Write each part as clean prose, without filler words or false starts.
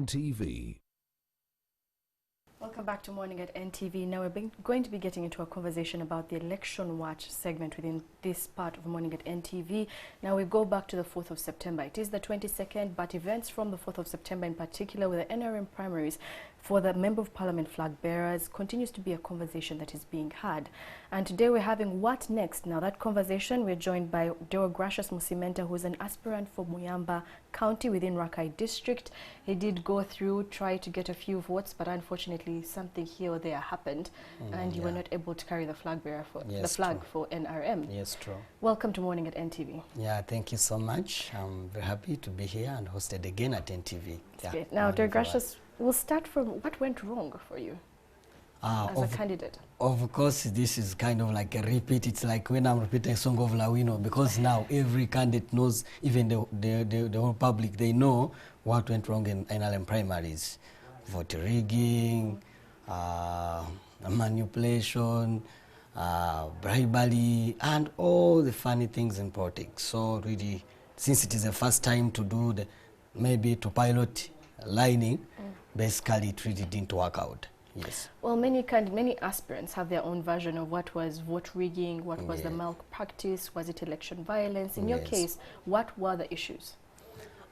NTV. Welcome back to Morning at NTV. Now we're going to be getting into a conversation about the Election Watch segment within this part of Morning at NTV. Now we go back to the 4th of September. It is the 22nd, but events from the 4th of September in particular with the NRM primaries for the Member of Parliament flag bearers continues to be a conversation that is being had. And today we're having What Next? Now that conversation, we're joined by Deogracius Musimenta, who is an aspirant for Muyamba County within Rakai District. He did go through, try to get a few votes, but unfortunately something here or there happened, and you were not able to carry the flag bearer for for NRM. Yes, true. Welcome to Morning at NTV. Yeah, thank you so much. I'm very happy to be here and hosted again at NTV. Yeah, great. Now, Deogracius, we'll start from what went wrong for you as a candidate. Of course, this is kind of like a repeat. It's like when I'm repeating a song of Lawino, because now every candidate knows, even the whole public, they know what went wrong in NRM primaries. Vote rigging, manipulation, bribery, and all the funny things in politics. So really, since it is the first time to do maybe to pilot lining, basically it really didn't work out. Yes. Well, many aspirants have their own version of what was vote rigging, what was the malpractice, was it election violence? In your case, what were the issues?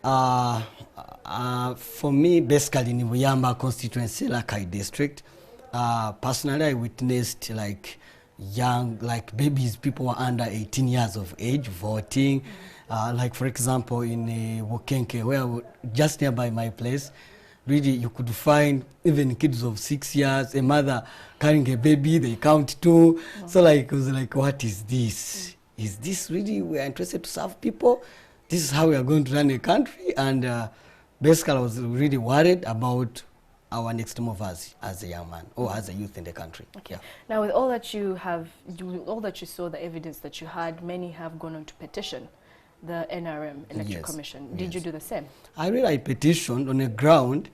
For me, basically in Muyamba constituency, Rakai district, personally I witnessed like babies, people were under 18 years of age voting. Like for example in Wokenke, where just nearby my place, really you could find even kids of 6 years, a mother carrying a baby, they count 2. So like it was like, what is this? Is this really we are interested to serve people? This is how we are going to run a country? And basically I was really worried about our next move as a young man or as a youth in the country. Okay. Yeah. Now with all that you saw, the evidence that you had, many have gone on to petition the NRM Electoral Commission. Did you do the same? I petitioned on the ground.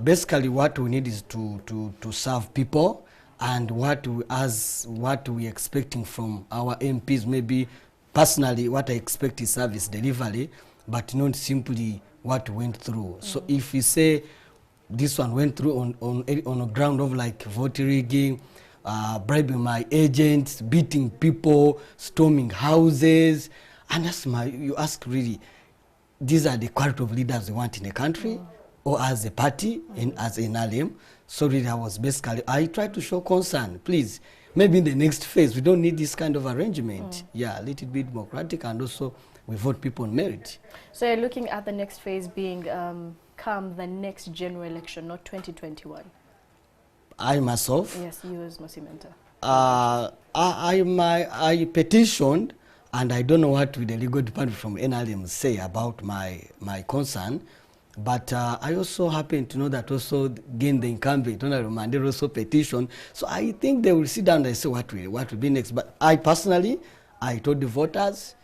Basically what we need is to serve people, and what we expecting from our MPs. Maybe personally what I expect is service delivery, but not simply what went through. So if we say this one went through on a ground of like vote rigging, bribing my agents, beating people, storming houses, and you ask really, these are the quality of leaders we want in the country, or as a party, as an NRM. So really I try to show concern. Please, maybe in the next phase, we don't need this kind of arrangement. Yeah, let it be democratic, and also we vote people on merit. So you're looking at the next phase being come the next general election, not 2021? I myself? Yes, you as Musimenta. I petitioned, and I don't know what will the legal department from NRM say about my concern, but I also happen to know that also again the incumbent NRM Mandela also petitioned. So I think they will sit down and say what will be next. But I personally, I told the voters,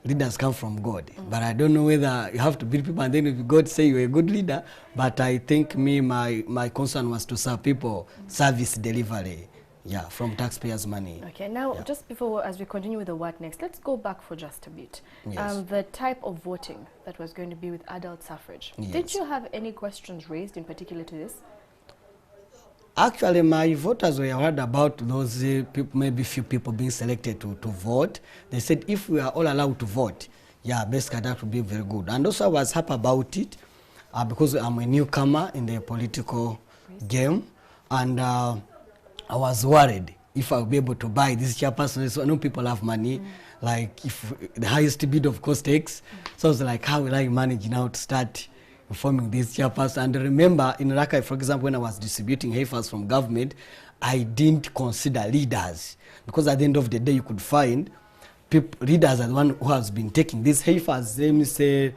leaders come from God, but I don't know whether you have to beat people and then if God say you're a good leader. But I think my concern was to serve people, service delivery. Yeah, from taxpayers' money. Okay, now just before, as we continue with the what next, let's go back for just a bit. Yes. The type of voting that was going to be with adult suffrage. Yes. Did you have any questions raised in particular to this? Actually, my voters were worried about those people, maybe few people being selected to vote. They said if we are all allowed to vote, yeah, basically that would be very good. And also I was happy about it because I'm a newcomer in the political game, and I was worried if I would be able to buy this chairperson. So I know people have money, like if the highest bid of course takes. So I was like, how will I manage now to start informing this chairperson? And remember in Rakai, for example, when I was distributing heifers from government, I didn't consider leaders, because at the end of the day you could find leaders are the one who has been taking these heifers, let me say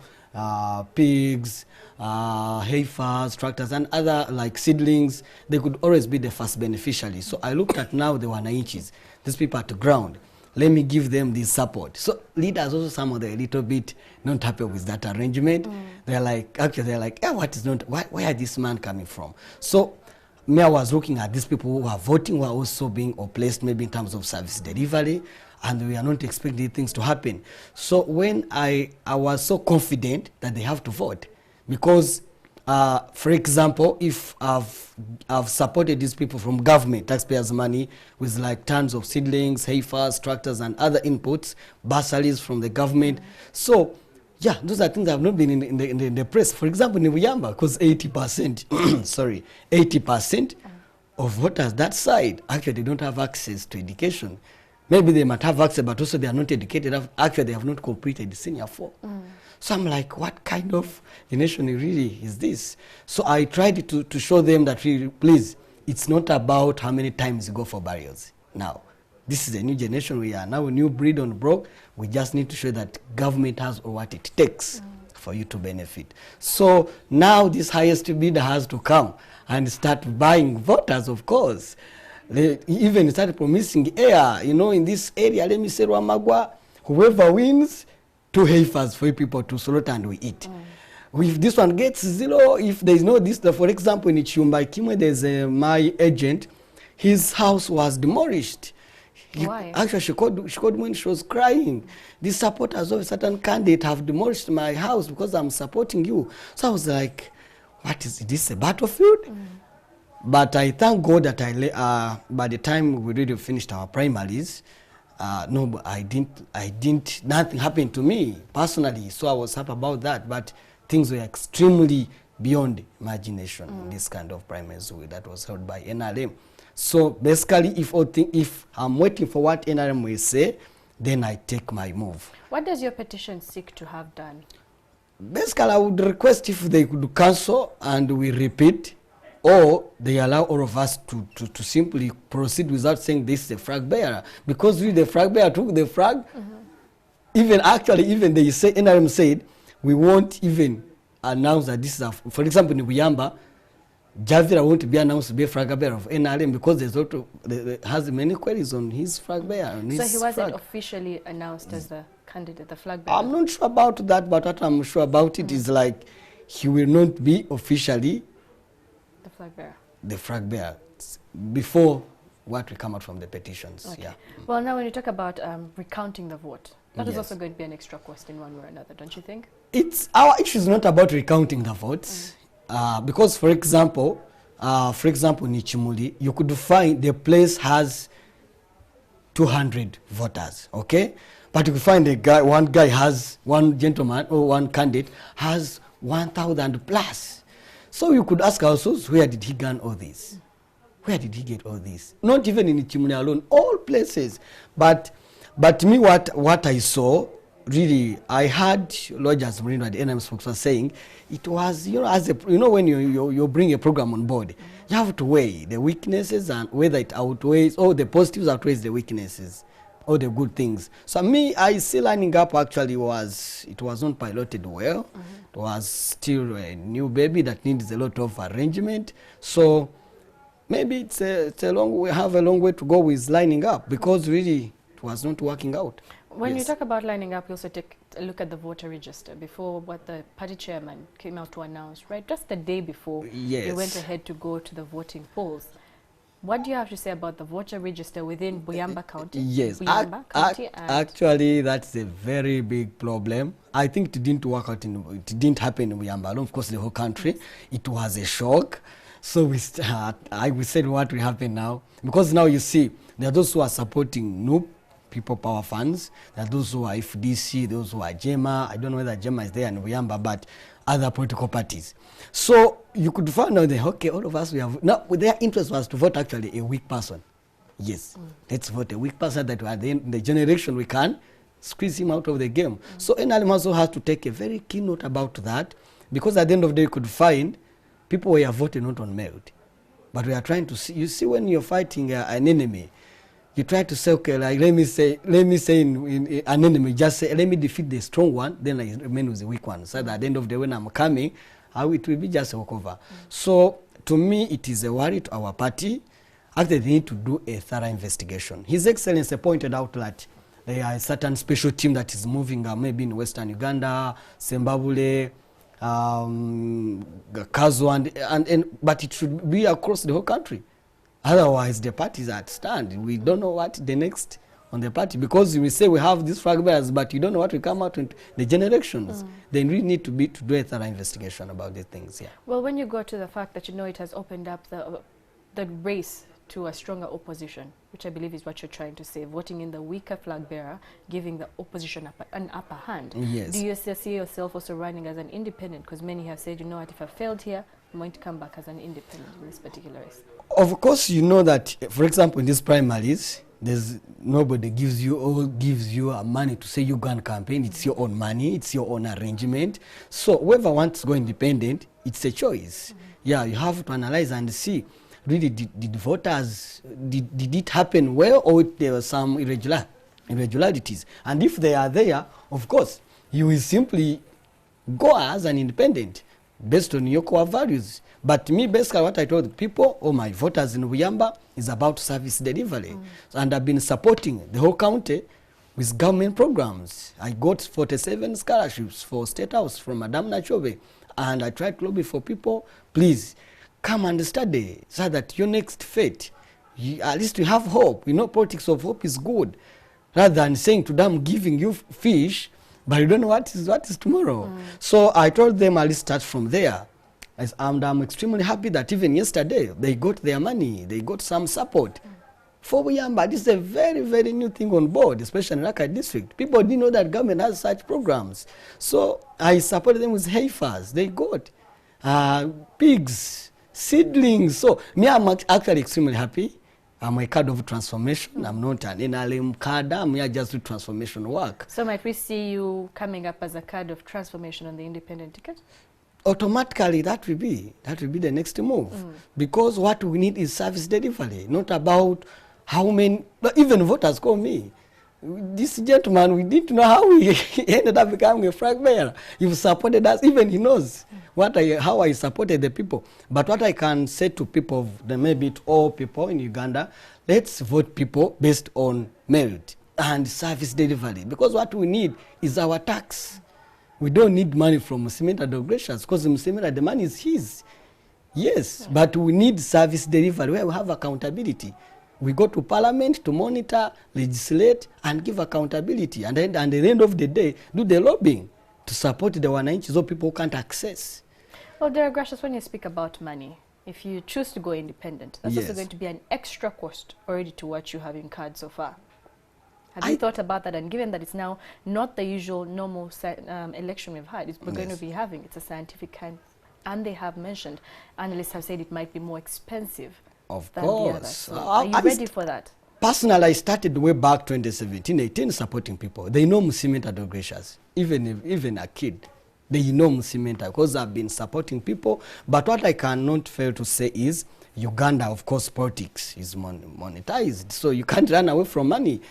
pigs, heifers, tractors, and other like seedlings. They could always be the first beneficiary. So I looked at now the wananchis, these people at the ground. Let me give them this support. So leaders also, some of them a little bit not happy with that arrangement. They're like, where is this man coming from? So me, I was looking at these people who are voting, who are also being placed maybe in terms of service delivery, and we are not expecting things to happen. So when I was so confident that they have to vote, because For example, if I've supported these people from government, taxpayers' money, with like tons of seedlings, heifers, tractors, and other inputs, bursaries from the government. So, yeah, those are things that have not been in the press. For example, in Uyamba, because 80%, sorry, 80% of voters that side actually they don't have access to education. Maybe they might have access, but also they are not educated. Actually, they have not completed the senior 4. So I'm like, what kind of nation really is this? So I tried to show them that really, please, it's not about how many times you go for burials. Now, this is a new generation. We are now a new breed on the block. We just need to show that government has what it takes for you to benefit. So now this highest bidder has to come and start buying voters, of course. They even started promising air, you know, in this area, let me say Rwamagwa, whoever wins, 2 heifers for you people to slaughter and we eat. If this one gets 0, if there is no this, for example, in Ichumba Kimwe, there's my agent, his house was demolished. Why? Actually, she called when she was crying. The supporters of a certain candidate have demolished my house because I'm supporting you. So I was like, what is this, a battlefield? But I thank God that by the time we really finished our primaries, no, I didn't, nothing happened to me personally. So I was happy about that. But things were extremely beyond imagination, this kind of primaries that was held by NRM. So basically, if I'm waiting for what NRM will say, then I take my move. What does your petition seek to have done? Basically, I would request if they could cancel and we repeat, or they allow all of us to simply proceed without saying this is a flag bearer. Because really the flag bearer took the flag. Even they say, NRM said, we won't even announce that this is for example, in Uyamba, Javira won't be announced to be a flag bearer of NRM because there's has many queries on his flag bearer. So he wasn't officially announced as the candidate, the flag bearer? I'm not sure about that, but what I'm sure about it is like he will not be officially the flag bearer before what will come out from the petitions. Okay. Yeah. Well, now when you talk about recounting the vote, that is also going to be an extra question one way or another, don't you think? Our issue is not about recounting the votes. Because, for example, Nichimuli, you could find the place has 200 voters, okay? But you could find one gentleman or one candidate has 1,000 plus. So you could ask ourselves, where did he gain all this? Where did he get all this? Not even in Nichimuli alone, all places. But me, what I saw, really, I heard Rogers Marino at the NRM spokesman saying it was, when you bring a program on board, you have to weigh the weaknesses and whether it outweighs, or the positives outweighs the weaknesses, or the good things. So me, I see lining up actually it was not piloted well. It was still a new baby that needs a lot of arrangement. So maybe we have a long way to go with lining up because really it was not working out. When you talk about lining up, you also take a look at the voter register before what the party chairman came out to announce, right? Just the day before, you went ahead to go to the voting polls. What do you have to say about the voter register within Buyamba County? Yes, Buyamba County actually, that's a very big problem. I think it didn't work out it didn't happen in Buyamba, of course, the whole country. It was a shock. So we said what will happen now, because now you see there are those who are supporting NUP, People Power Funds. There are those who are FDC, those who are JEMA. I don't know whether JEMA is there in Uyamba, but other political parties. So you could find out that, okay, all of us, we have, now their interest was to vote actually a weak person. Yes, let's vote a weak person that at the end, the generation we can squeeze him out of the game. So NRM also has to take a very keen note about that, because at the end of the day you could find people who are voting not on merit. But we are trying to see, you see when you're fighting an enemy, you try to say, okay, like let me say in an enemy, just say, let me defeat the strong one, then I remain with the weak one. So that at the end of the day when I'm coming, it will be just a walkover. So to me, it is a worry to our party. Actually, they need to do a thorough investigation. His Excellency pointed out that there are a certain special team that is moving maybe in Western Uganda, Zimbabwe, Kazo, but it should be across the whole country. Otherwise, the parties at stand. We don't know what the next on the party, because we say we have these flag bearers, but you don't know what will come out in the generations. Then we need to do a thorough investigation about these things. Yeah. Well, when you go to the fact that it has opened up the race to a stronger opposition, which I believe is what you're trying to say, voting in the weaker flag bearer, giving the opposition an upper hand. Yes. Do you see yourself also running as an independent? Because many have said, you know what, if I failed here, I'm going to come back as an independent in this particular race. Of course, you know that, for example, in these primaries, there's nobody gives you money to say you go and campaign. It's your own money, it's your own arrangement. So whoever wants to go independent, it's a choice. Yeah, you have to analyze and see, really, did voters, did it happen well, or there were some irregularities? And if they are there, of course, you will simply go as an independent based on your core values. But me, basically, what I told the people, all my voters in Buyamba, is about service delivery. And I've been supporting the whole county with government programs. I got 47 scholarships for State House from Madam Nachobe. And I tried to lobby for people, please, come and study so that your next fate, at least you have hope. You know, politics of hope is good. Rather than saying to them, giving you fish, but you don't know what is tomorrow. So I told them I'll start from there. And I'm extremely happy that even yesterday, they got their money. They got some support. For Buyamba, this is a very, very new thing on board, especially in Raka district. People didn't know that government has such programs. So I supported them with heifers. They got pigs, seedlings. So me, I'm actually extremely happy. I'm a card of transformation. I'm not an NRM card. I'm here just to transformation work. So might we see you coming up as a card of transformation on the independent ticket? Automatically, that will be the next move. Because what we need is service delivery, not about how many, even voters call me. This gentleman, we need to know how we ended up becoming a flag bearer. You've supported us, even he knows how I supported the people. But what I can say to people, maybe to all people in Uganda, let's vote people based on merit and service delivery. Because what we need is our tax. We don't need money from Musimenta Dogratias, because Musimenta, the money is his. Yes, but we need service delivery where we have accountability. We go to parliament to monitor, legislate, and give accountability. And then at the end of the day, do the lobbying to support the wananchi so people can't access. Well, Derek Gracious, when you speak about money, if you choose to go independent, that's also going to be an extra cost already to what you have incurred so far. Have you thought about that? And given that it's now not the usual normal election we've had, we're going to be having, it's a scientific kind, and they have mentioned, analysts have said it might be more expensive. Of than course. The others. So are you ready for that? Personally, I started way back 2017-18 supporting people. They know Musimenta Dogratias, even a kid. They know Musimenta because I've been supporting people. But what I cannot fail to say is Uganda, of course, politics is monetized. So you can't run away from money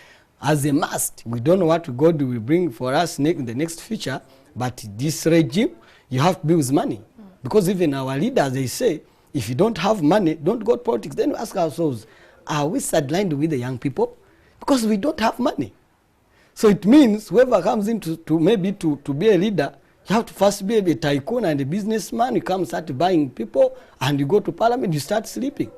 as a must. We don't know what God will bring for us in the next future. But this regime, you have to be with money. Because even our leaders, they say, if you don't have money, don't go to politics. Then we ask ourselves, are we sidelined with the young people? Because we don't have money. So it means whoever comes in to be a leader, you have to first be a tycoon and a businessman. You come start buying people, and you go to parliament, you start sleeping.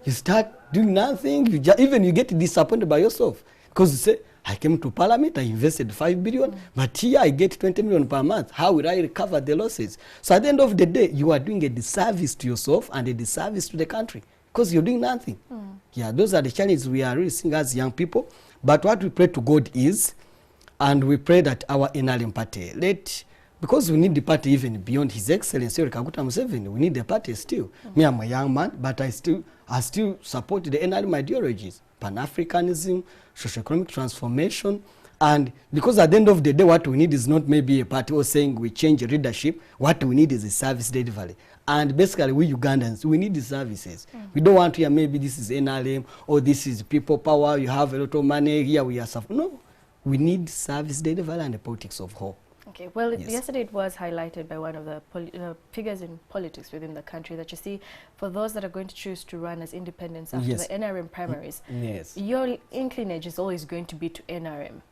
You start doing nothing. Even you get disappointed by yourself. Because you say, I came to parliament, I invested 5 billion, but here I get 20 million per month. How will I recover the losses? So at the end of the day, you are doing a disservice to yourself and a disservice to the country because you're doing nothing. Yeah, those are the challenges we are really seeing as young people. But what we pray to God is, and we pray that our NRM party, because we need the party even beyond His Excellency Kaguta Museveni, we need the party still. Me, I'm a young man, but I still support the NRM ideologies. Pan-Africanism, socio-economic transformation, and because at the end of the day, what we need is not maybe a party or saying we change leadership. What we need is a service delivery. And basically, we Ugandans, we need the services. We don't want to hear maybe this is NRM or this is people power, you have a lot of money, here we are suffering. No, we need service delivery and the politics of hope. Okay, well, yesterday it was highlighted by one of the figures in politics within the country that you see, for those that are going to choose to run as independents after the NRM primaries, your inclination is always going to be to NRM.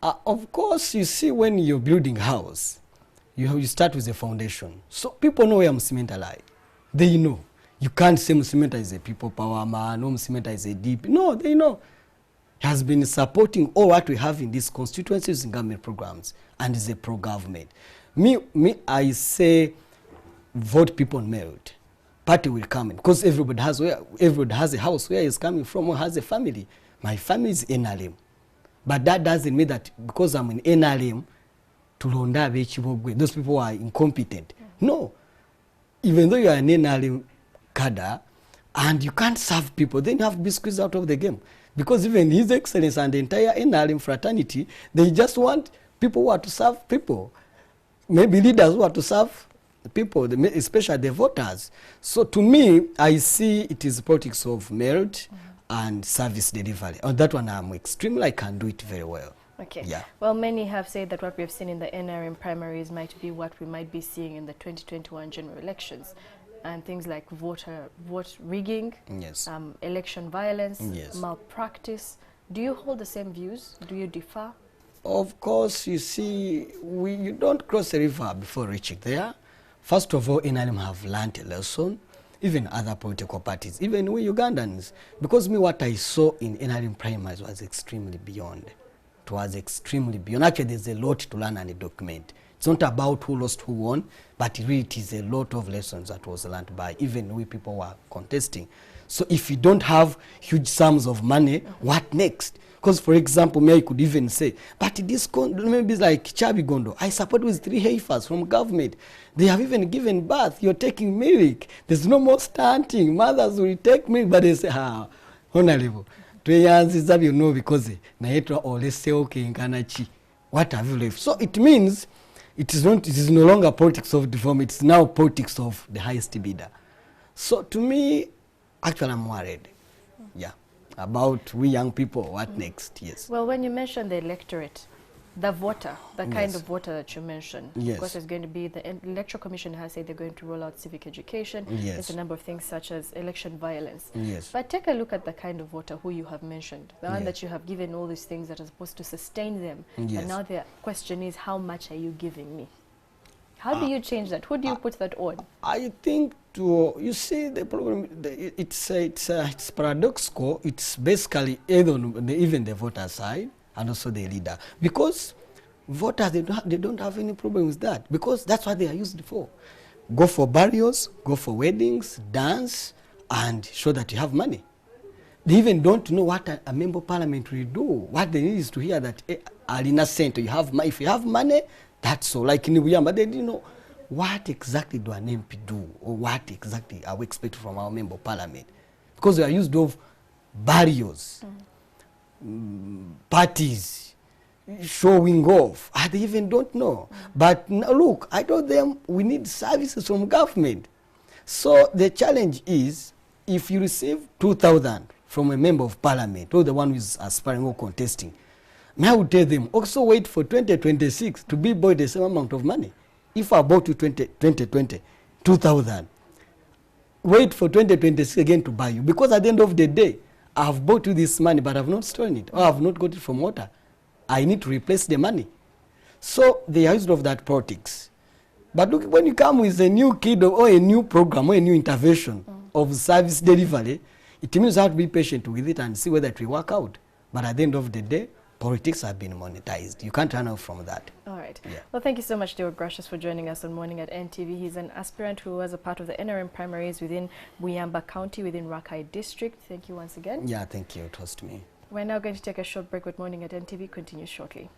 Of course, you see, when you're building a house, you start with a foundation. So people know where Musimenta lie. They know. You can't say Musimenta is a people power man, or Musimenta is a deep. No, they know. has been supporting all what we have in these constituencies in government programs and is a pro-government. I say vote people on merit. Party will come in because everybody has a house where he's coming from or has a family. My family is NRM. But that doesn't mean that because I'm in NRM, those people are incompetent. No. Even though you are an NRM cadre and you can't serve people, then you have to be squeezed out of the game. Because even His Excellency and the entire NRM fraternity, they just want people who are to serve people. Maybe leaders who are to serve people, especially the voters. So to me, I see it is politics of merit and service delivery. On that one, I'm extremely, I can do it very well. Okay. Yeah. Well, many have said that what we have seen in the NRM primaries might be what we might be seeing in the 2021 general elections. And things like vote rigging, yes, election violence, yes, malpractice. Do you hold the same views? Do you differ? Of course, you see, you don't cross a river before reaching there. First of all, NRM have learned a lesson, even other political parties, even we Ugandans. Because what I saw in NRM primaries was extremely beyond. It was extremely beyond. Actually, there's a lot to learn and document. It's not about who lost, who won, but really it is a lot of lessons that was learned by even we people who are contesting. So if you don't have huge sums of money, what next? Because, for example, me, I could even say, but this maybe like Chabi Gondo, I support with 3 heifers from government. They have even given birth. You're taking milk. There's no more stunting. Mothers will take milk, but they say, honorable. 2 years is that you know because what have you left? So it means it is no longer politics of deformity, it's now politics of the highest bidder. So to me, actually I'm worried. Yeah. About we young people, what next? Yes. Well, when you mention the electorate, the voter, the yes, kind of voter that you mentioned, yes, of course there's going to be, the Electoral Commission has said they're going to roll out civic education. Yes. There's a number of things such as election violence. Yes. But take a look at the kind of voter who you have mentioned, the one yes, that you have given all these things that are supposed to sustain them. Yes. And now the question is, how much are you giving me? How do you change that? Who do you put that on? I think you see the problem. It's paradoxical. It's basically either on even the voter side and also the leader, because voters they don't have any problem with that, because that's what they are used for. Go for burials, go for weddings, dance, and show that you have money. They even don't know what a member of parliament will do. What they need is to hear that Alina Center, if you have money, that's all. Like in Uyamba, they didn't know what exactly do an MP do, or what exactly are we expecting from our member of parliament, because we are used of burials, parties, showing off. They even don't know. But look, I told them we need services from government. So the challenge is, if you receive 2,000 from a member of parliament, or the one who is aspiring or contesting, I would tell them, also wait for 2026 to be bought the same amount of money. If I bought you 2020, 2,000, wait for 2026 again to buy you. Because at the end of the day, I have bought you this money, but I have not stolen it, or I have not got it from water. I need to replace the money. So they are used of that politics. But look, when you come with a new kid or a new program or a new intervention of service delivery, it means you have to be patient with it and see whether it will work out. But at the end of the day, politics have been monetized. You can't run out from that. All right. Yeah. Well, thank you so much, Deo Gracious, for joining us on Morning at NTV. He's an aspirant who was a part of the NRM primaries within Buyamba County, within Rakai District. Thank you once again. Yeah, thank you. It was to me. We're now going to take a short break with Morning at NTV. Continue shortly.